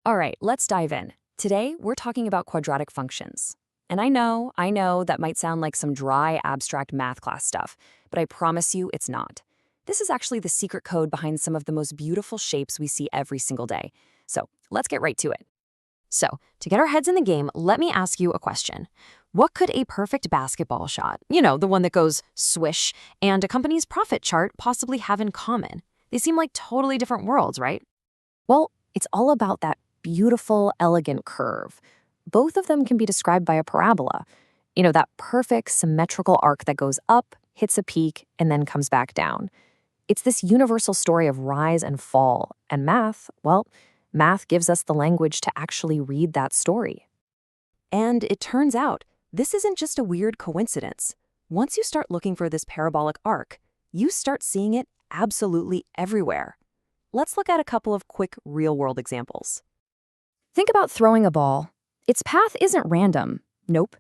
All right, let's dive in. Today, we're talking about quadratic functions. And I know that might sound like some dry, abstract math class stuff, but I promise you it's not. This is actually the secret code behind some of the most beautiful shapes we see every single day. So let's get right to it. So, to get our heads in the game, let me ask you a question. What could a perfect basketball shot, the one that goes swish, and a company's profit chart possibly have in common? They seem like totally different worlds, right? Well, it's all about that beautiful, elegant curve. Both of them can be described by a parabola. That perfect symmetrical arc that goes up, hits a peak, and then comes back down. It's this universal story of rise and fall, and math gives us the language to actually read that story. And it turns out, this isn't just a weird coincidence. Once you start looking for this parabolic arc, you start seeing it absolutely everywhere. Let's look at a couple of quick real-world examples. Think about throwing a ball. Its path isn't random. Nope.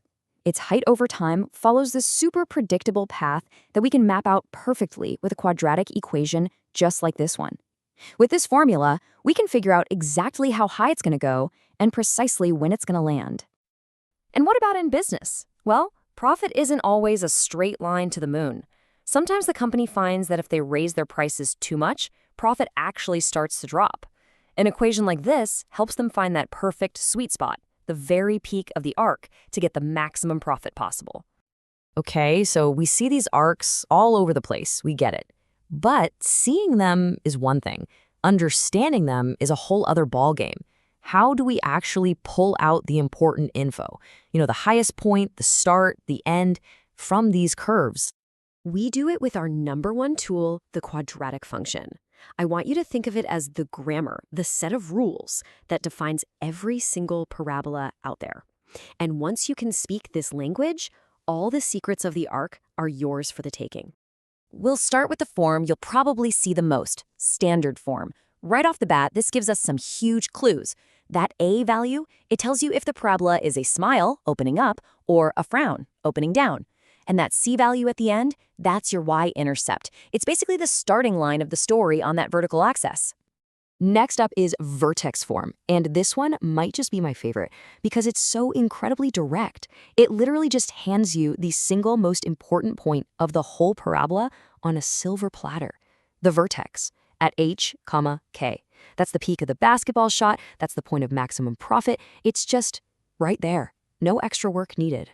Its height over time follows this super predictable path that we can map out perfectly with a quadratic equation just like this one. With this formula, we can figure out exactly how high it's going to go and precisely when it's going to land. And what about in business? Well, profit isn't always a straight line to the moon. Sometimes the company finds that if they raise their prices too much, profit actually starts to drop. An equation like this helps them find that perfect sweet spot, the very peak of the arc, to get the maximum profit possible. Okay, so we see these arcs all over the place, we get it. But seeing them is one thing. Understanding them is a whole other ballgame. How do we actually pull out the important info? The highest point, the start, the end, from these curves? We do it with our number one tool, the quadratic function. I want you to think of it as the grammar, the set of rules that defines every single parabola out there. And once you can speak this language, all the secrets of the arc are yours for the taking. We'll start with the form you'll probably see the most, standard form. Right off the bat, this gives us some huge clues. That A value, it tells you if the parabola is a smile, opening up, or a frown, opening down. And that C value at the end, that's your y-intercept. It's basically the starting line of the story on that vertical axis. Next up is vertex form, and this one might just be my favorite because it's so incredibly direct. It literally just hands you the single most important point of the whole parabola on a silver platter, the vertex, at h, k. That's the peak of the basketball shot, that's the point of maximum profit. It's just right there, no extra work needed.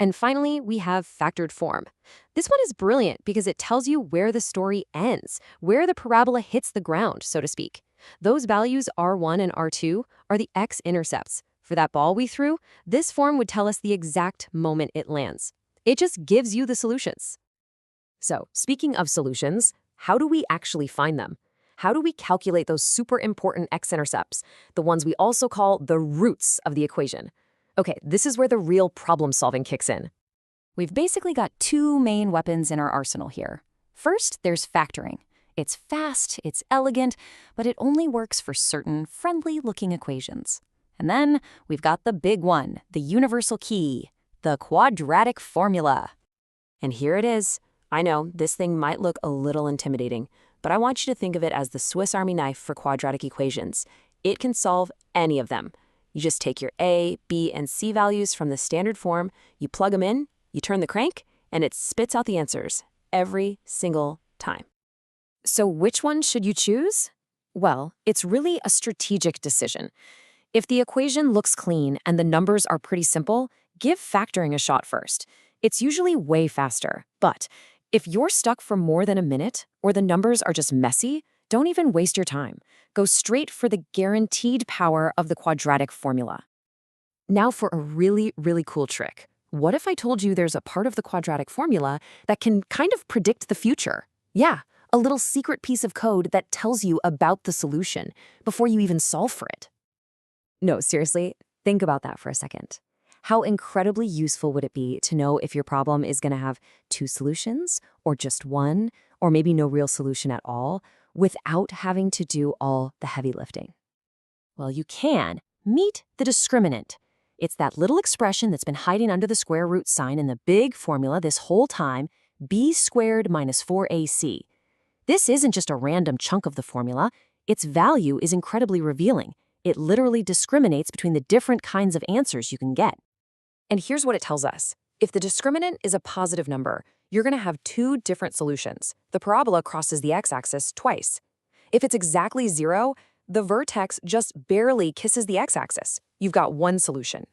And finally, we have factored form. This one is brilliant because it tells you where the story ends, where the parabola hits the ground, so to speak. Those values R1 and R2 are the x-intercepts. For that ball we threw, this form would tell us the exact moment it lands. It just gives you the solutions. So, speaking of solutions, how do we actually find them? How do we calculate those super important x-intercepts, the ones we also call the roots of the equation? Okay, this is where the real problem-solving kicks in. We've basically got two main weapons in our arsenal here. First, there's factoring. It's fast, it's elegant, but it only works for certain friendly-looking equations. And then we've got the big one, the universal key, the quadratic formula. And here it is. I know, this thing might look a little intimidating, but I want you to think of it as the Swiss Army knife for quadratic equations. It can solve any of them. You just take your A, B, and C values from the standard form, you plug them in, you turn the crank, and it spits out the answers every single time. So which one should you choose? Well, it's really a strategic decision. If the equation looks clean and the numbers are pretty simple, give factoring a shot first. It's usually way faster. But if you're stuck for more than a minute or the numbers are just messy, don't even waste your time. Go straight for the guaranteed power of the quadratic formula. Now for a really, really cool trick. What if I told you there's a part of the quadratic formula that can kind of predict the future? Yeah, a little secret piece of code that tells you about the solution before you even solve for it. No, seriously, think about that for a second. How incredibly useful would it be to know if your problem is going to have two solutions, or just one, or maybe no real solution at all, without having to do all the heavy lifting? Well, you can. Meet the discriminant. It's that little expression that's been hiding under the square root sign in the big formula this whole time, b squared minus 4ac. This isn't just a random chunk of the formula. Its value is incredibly revealing. It literally discriminates between the different kinds of answers you can get. And here's what it tells us. If the discriminant is a positive number, you're going to have two different solutions. The parabola crosses the x-axis twice. If it's exactly 0, the vertex just barely kisses the x-axis. You've got one solution.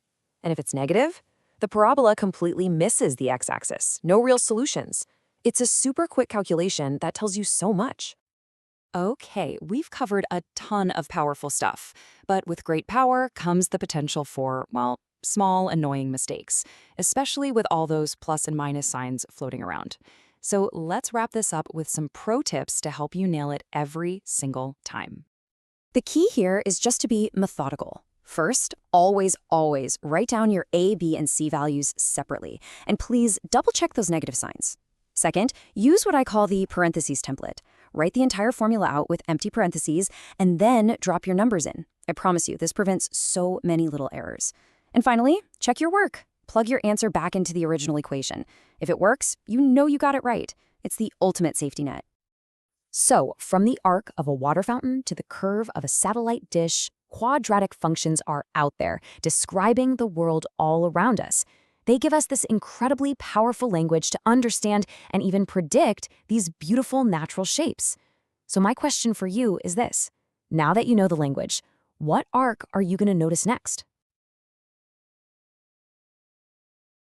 And if it's negative, the parabola completely misses the x-axis. No real solutions. It's a super quick calculation that tells you so much. Okay, we've covered a ton of powerful stuff, but with great power comes the potential for, well, small, annoying mistakes, especially with all those plus and minus signs floating around. So let's wrap this up with some pro tips to help you nail it every single time. The key here is just to be methodical. First, always write down your A, B, and C values separately, and please double-check those negative signs. Second, use what I call the parentheses template. Write the entire formula out with empty parentheses, and then drop your numbers in. I promise you, this prevents so many little errors. And finally, check your work. Plug your answer back into the original equation. If it works, you know you got it right. It's the ultimate safety net. So, from the arc of a water fountain to the curve of a satellite dish, quadratic functions are out there, describing the world all around us. They give us this incredibly powerful language to understand and even predict these beautiful natural shapes. So my question for you is this. Now that you know the language, what arc are you going to notice next?